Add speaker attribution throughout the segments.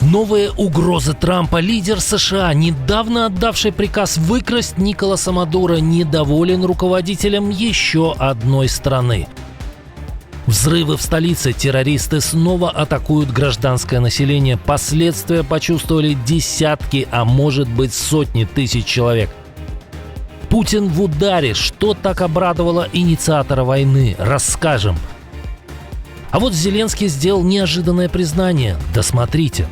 Speaker 1: Новые угрозы Трампа. Лидер США, недавно отдавший приказ выкрасть Николаса Мадуро, недоволен руководителем еще одной страны. Взрывы в столице. Террористы снова атакуют гражданское население. Последствия почувствовали десятки, а может быть сотни тысяч человек. Путин в ударе. Что так обрадовало инициатора войны? Расскажем. А вот Зеленский сделал неожиданное признание. Досмотрите.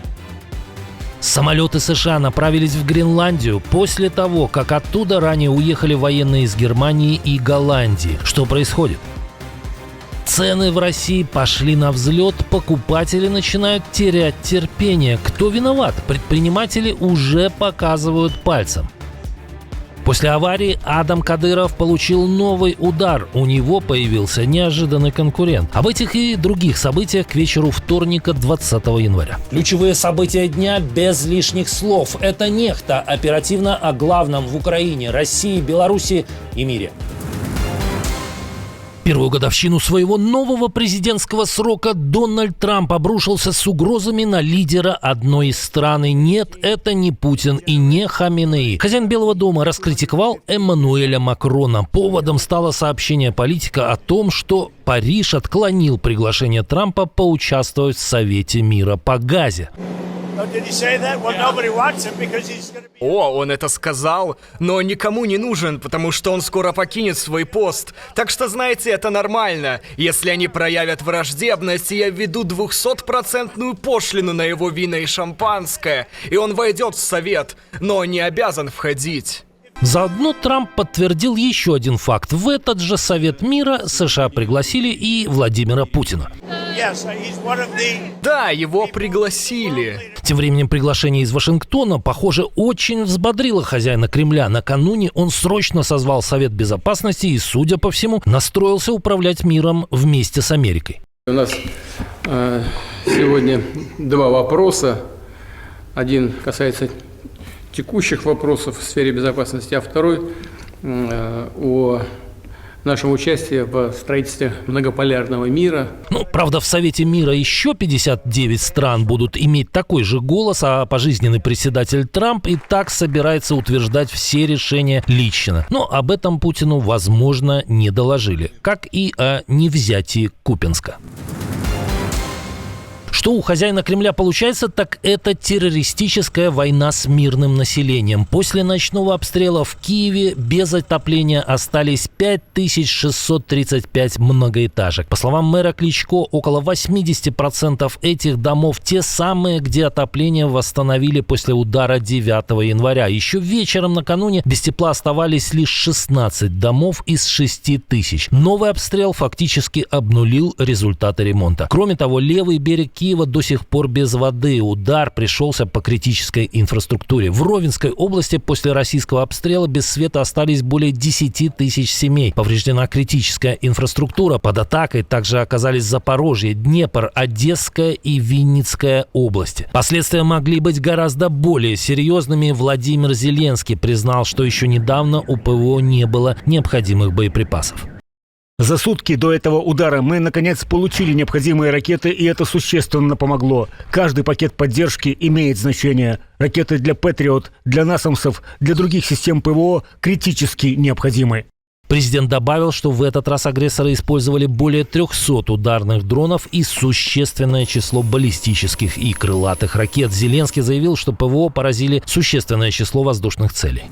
Speaker 1: Самолеты США направились в Гренландию после того, как оттуда ранее уехали военные из Германии и Голландии. Что происходит? Цены в России пошли на взлет, покупатели начинают терять терпение. Кто виноват? Предприниматели уже показывают пальцем. После аварии Адам Кадыров получил новый удар. У него появился неожиданный конкурент. Об этих и других событиях к вечеру вторника, 20 января. Ключевые события дня без лишних слов. Это Нехта. Оперативно о главном в Украине, России, Беларуси и мире. Первую годовщину своего нового президентского срока Дональд Трамп обрушился с угрозами на лидера одной из стран. Нет, это не Путин и не Хаменеи. Хозяин Белого дома раскритиковал Эммануэля Макрона. Поводом стало сообщение политика о том, что Париж отклонил приглашение Трампа поучаствовать в Совете мира по Газе.
Speaker 2: О, он это сказал, но никому не нужен, потому что он скоро покинет свой пост. Так что, знаете, это нормально. Если они проявят враждебность, я введу 200% пошлину на его вина и шампанское, и он войдет в совет, но не обязан входить.
Speaker 1: Заодно Трамп подтвердил еще один факт. В этот же Совет мира США пригласили и Владимира Путина.
Speaker 2: Да, его пригласили.
Speaker 1: Тем временем приглашение из Вашингтона, похоже, очень взбодрило хозяина Кремля. Накануне он срочно созвал Совет Безопасности и, судя по всему, настроился управлять миром вместе с Америкой.
Speaker 3: У нас сегодня два вопроса. Один касается текущих вопросов в сфере безопасности, а второй о нашем участии в строительстве многополярного мира.
Speaker 1: Правда, в Совете мира еще 59 стран будут иметь такой же голос, а пожизненный председатель Трамп и так собирается утверждать все решения лично. Но об этом Путину, возможно, не доложили, как и о невзятии Купенска. Что у хозяина Кремля получается, так это террористическая война с мирным населением. После ночного обстрела в Киеве без отопления остались 5635 многоэтажек. По словам мэра Кличко, около 80% этих домов те самые, где отопление восстановили после удара 9 января. Еще вечером накануне без тепла оставались лишь 16 домов из 6000. Новый обстрел фактически обнулил результаты ремонта. Кроме того, левый берег Киева до сих пор без воды. Удар пришелся по критической инфраструктуре. В Ровенской области после российского обстрела без света остались более 10 тысяч семей. Повреждена критическая инфраструктура. Под атакой также оказались Запорожье, Днепр, Одесская и Винницкая области. Последствия могли быть гораздо более серьезными. Владимир Зеленский признал, что еще недавно у ПВО не было необходимых боеприпасов.
Speaker 4: За сутки до этого удара мы, наконец, получили необходимые ракеты, и это существенно помогло. Каждый пакет поддержки имеет значение. Ракеты для Патриот, для насамсов, для других систем ПВО критически необходимы.
Speaker 1: Президент добавил, что в этот раз агрессоры использовали более 300 ударных дронов и существенное число баллистических и крылатых ракет. Зеленский заявил, что ПВО поразили существенное число воздушных целей.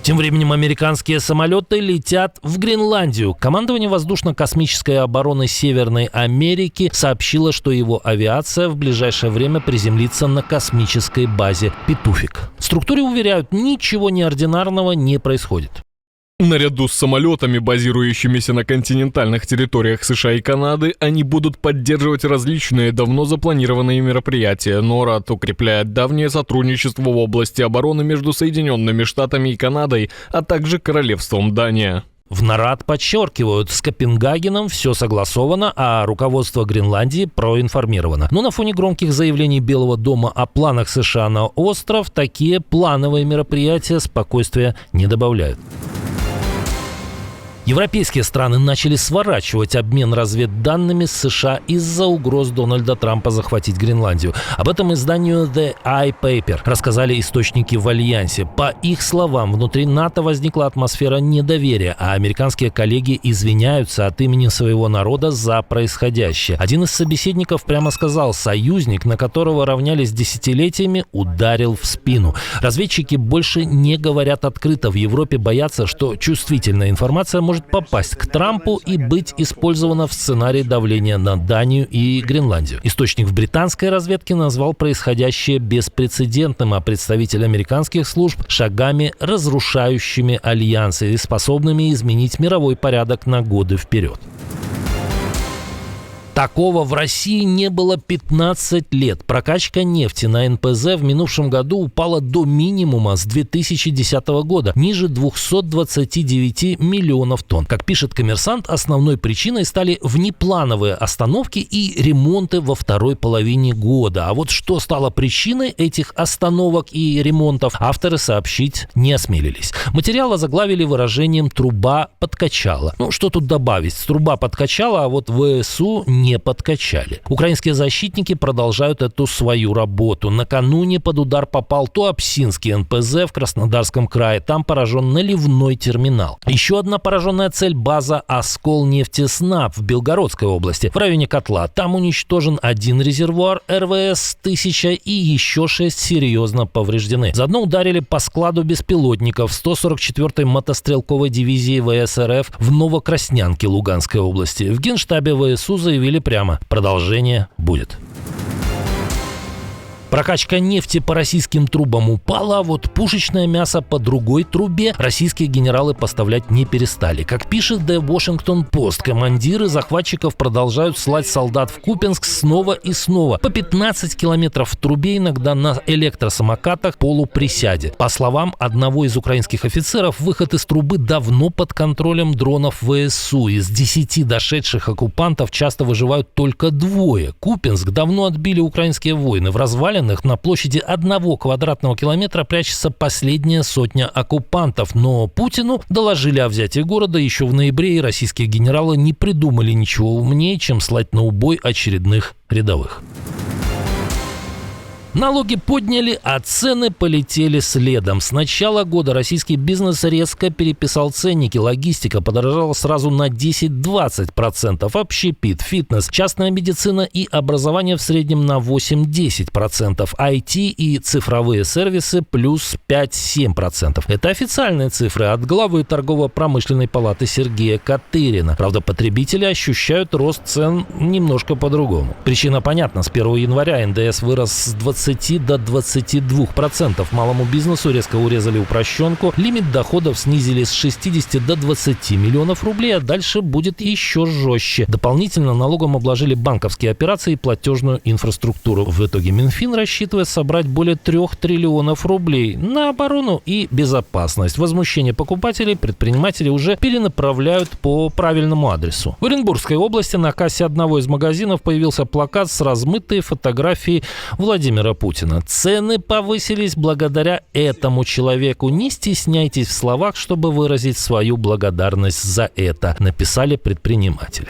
Speaker 1: Тем временем американские самолеты летят в Гренландию. Командование воздушно-космической обороны Северной Америки сообщило, что его авиация в ближайшее время приземлится на космической базе Петуфик. В структуре уверяют, ничего неординарного не происходит.
Speaker 5: Наряду с самолетами, базирующимися на континентальных территориях США и Канады, они будут поддерживать различные давно запланированные мероприятия. НОРАД укрепляет давнее сотрудничество в области обороны между Соединенными Штатами и Канадой, а также Королевством Дания.
Speaker 1: В НАРАД подчеркивают, с Копенгагеном все согласовано, а руководство Гренландии проинформировано. Но на фоне громких заявлений Белого дома о планах США на остров, такие плановые мероприятия спокойствия не добавляют. Европейские страны начали сворачивать обмен разведданными с США из-за угроз Дональда Трампа захватить Гренландию. Об этом изданию The Eye Paper рассказали источники в Альянсе. По их словам, внутри НАТО возникла атмосфера недоверия, а американские коллеги извиняются от имени своего народа за происходящее. Один из собеседников прямо сказал: союзник, на которого равнялись десятилетиями, ударил в спину. Разведчики больше не говорят открыто. В Европе боятся, что чувствительная информация может попасть к Трампу и быть использована в сценарии давления на Данию и Гренландию. Источник в британской разведке назвал происходящее беспрецедентным, а представитель американских служб – шагами, разрушающими альянсы и способными изменить мировой порядок на годы вперед. Такого в России не было 15 лет. Прокачка нефти на НПЗ в минувшем году упала до минимума с 2010 года, ниже 229 миллионов тонн. Как пишет «Коммерсант», основной причиной стали внеплановые остановки и ремонты во второй половине года. А вот что стало причиной этих остановок и ремонтов, авторы сообщить не осмелились. Материал озаглавили выражением «труба подкачала». Ну, что тут добавить? Труба подкачала, а вот ВСУ не подкачали. Украинские защитники продолжают эту свою работу. Накануне под удар попал Туапсинский НПЗ в Краснодарском крае. Там поражен наливной терминал. Еще одна пораженная цель – база Осколнефтеснаб в Белгородской области, в районе котла. Там уничтожен один резервуар РВС-1000 и еще 6 серьезно повреждены. Заодно ударили по складу беспилотников 144-й мотострелковой дивизии ВС РФ в Новокраснянке Луганской области. В Генштабе ВСУ заявили прямо: продолжение будет. Прокачка нефти по российским трубам упала, а вот пушечное мясо по другой трубе российские генералы поставлять не перестали. Как пишет The Washington Post, командиры захватчиков продолжают слать солдат в Купенск снова и снова. По 15 километров в трубе, иногда на электросамокатах, полуприседе. По словам одного из украинских офицеров, выход из трубы давно под контролем дронов ВСУ. Из 10 дошедших оккупантов часто выживают только 2. Купенск давно отбили украинские воины. В развалинах на площади 1 квадратного километра прячется последняя сотня оккупантов. Но Путину доложили о взятии города еще в ноябре, и российские генералы не придумали ничего умнее, чем слать на убой очередных рядовых. Налоги подняли, а цены полетели следом. С начала года российский бизнес резко переписал ценники. Логистика подорожала сразу на 10-20%. Общепит, фитнес, частная медицина и образование в среднем на 8-10%. IT и цифровые сервисы плюс 5-7%. Это официальные цифры от главы торгово-промышленной палаты Сергея Катырина. Правда, потребители ощущают рост цен немножко по-другому. Причина понятна. С 1 января НДС вырос с 20 до 22%. Малому бизнесу резко урезали упрощенку. Лимит доходов снизили с 60 до 20 миллионов рублей, а дальше будет еще жестче. Дополнительно налогом обложили банковские операции и платежную инфраструктуру. В итоге Минфин рассчитывает собрать более 3 триллионов рублей на оборону и безопасность. Возмущение покупателей предприниматели уже перенаправляют по правильному адресу. В Оренбургской области на кассе одного из магазинов появился плакат с размытой фотографией Владимира Путина. Цены повысились благодаря этому человеку. Не стесняйтесь в словах, чтобы выразить свою благодарность за это, написали предприниматели.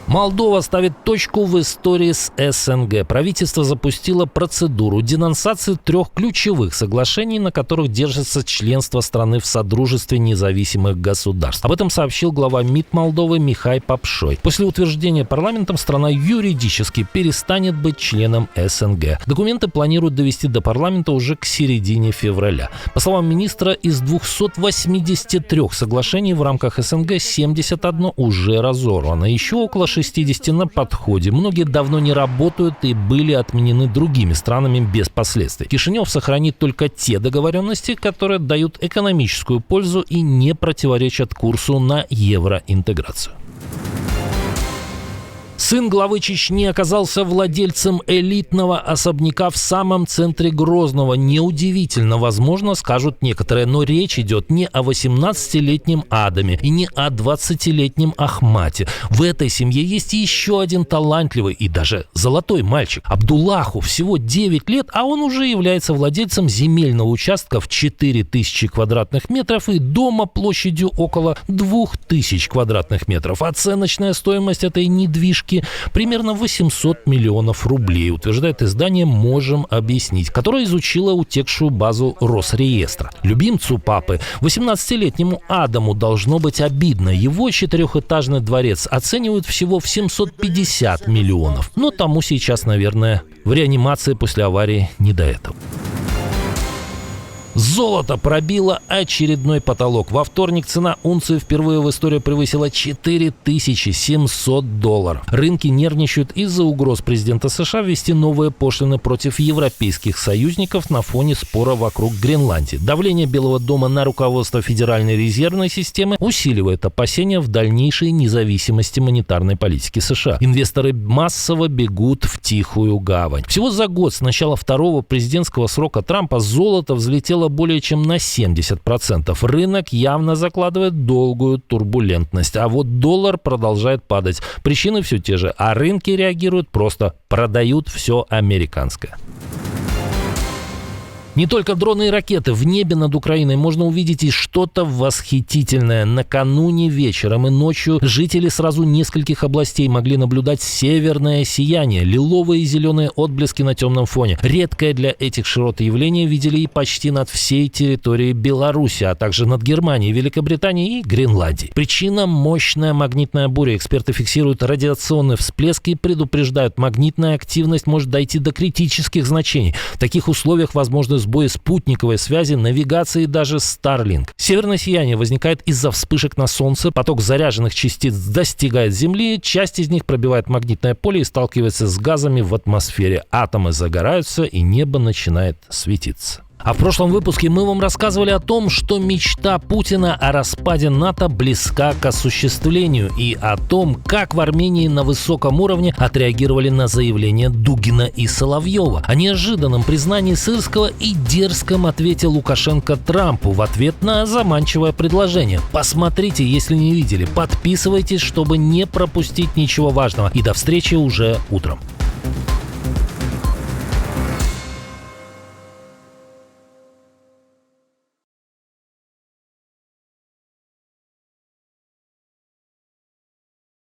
Speaker 1: Молдова ставит точку в истории с СНГ. Правительство запустило процедуру денонсации 3 ключевых соглашений, на которых держится членство страны в Содружестве независимых государств. Об этом сообщил глава МИД Молдовы Михай Папшой. После утверждения парламентом страна юридически перестанет быть членом СНГ. Документы планируют довести до парламента уже к середине февраля. По словам министра, из 283 соглашений в рамках СНГ 71 уже разорвано. Еще около 60 на подходе. Многие давно не работают и были отменены другими странами без последствий. Кишинев сохранит только те договоренности, которые дают экономическую пользу и не противоречат курсу на евроинтеграцию. Сын главы Чечни оказался владельцем элитного особняка в самом центре Грозного. Неудивительно, возможно, скажут некоторые, но речь идет не о 18-летнем Адаме и не о 20-летнем Ахмате. В этой семье есть еще один талантливый и даже золотой мальчик. Абдуллаху всего 9 лет, а он уже является владельцем земельного участка в 4000 квадратных метров и дома площадью около 2000 квадратных метров. Оценочная стоимость этой недвижки примерно 800 миллионов рублей, утверждает издание «Можем объяснить», которое изучило утекшую базу Росреестра. Любимцу папы, 18-летнему Адаму, должно быть обидно. Его 4-этажный дворец оценивают всего в 750 миллионов. Но тому сейчас, наверное, в реанимации после аварии не до этого. Золото пробило очередной потолок. Во вторник цена унции впервые в истории превысила $4700. Рынки нервничают из-за угроз президента США ввести новые пошлины против европейских союзников на фоне спора вокруг Гренландии. Давление Белого дома на руководство Федеральной резервной системы усиливает опасения в дальнейшей независимости монетарной политики США. Инвесторы массово бегут в тихую гавань. Всего за год с начала второго президентского срока Трампа золото взлетело более чем на 70%. Рынок явно закладывает долгую турбулентность. А вот доллар продолжает падать. Причины все те же. А рынки реагируют просто: продают все американское. Не только дроны и ракеты. В небе над Украиной можно увидеть и что-то восхитительное. Накануне вечером и ночью жители сразу нескольких областей могли наблюдать северное сияние, лиловые и зеленые отблески на темном фоне. Редкое для этих широт явление видели и почти над всей территорией Беларуси, а также над Германией, Великобританией и Гренландией. Причина – мощная магнитная буря. Эксперты фиксируют радиационный всплеск и предупреждают: магнитная активность может дойти до критических значений. В таких условиях возможны сбои спутниковой связи, навигации и даже Starlink. Северное сияние возникает из-за вспышек на Солнце. Поток заряженных частиц достигает Земли, часть из них пробивает магнитное поле и сталкивается с газами в атмосфере. Атомы загораются, и небо начинает светиться. А в прошлом выпуске мы вам рассказывали о том, что мечта Путина о распаде НАТО близка к осуществлению, и о том, как в Армении на высоком уровне отреагировали на заявления Дугина и Соловьева, о неожиданном признании Сырского и дерзком ответе Лукашенко Трампу в ответ на заманчивое предложение. Посмотрите, если не видели, подписывайтесь, чтобы не пропустить ничего важного, и до встречи уже утром.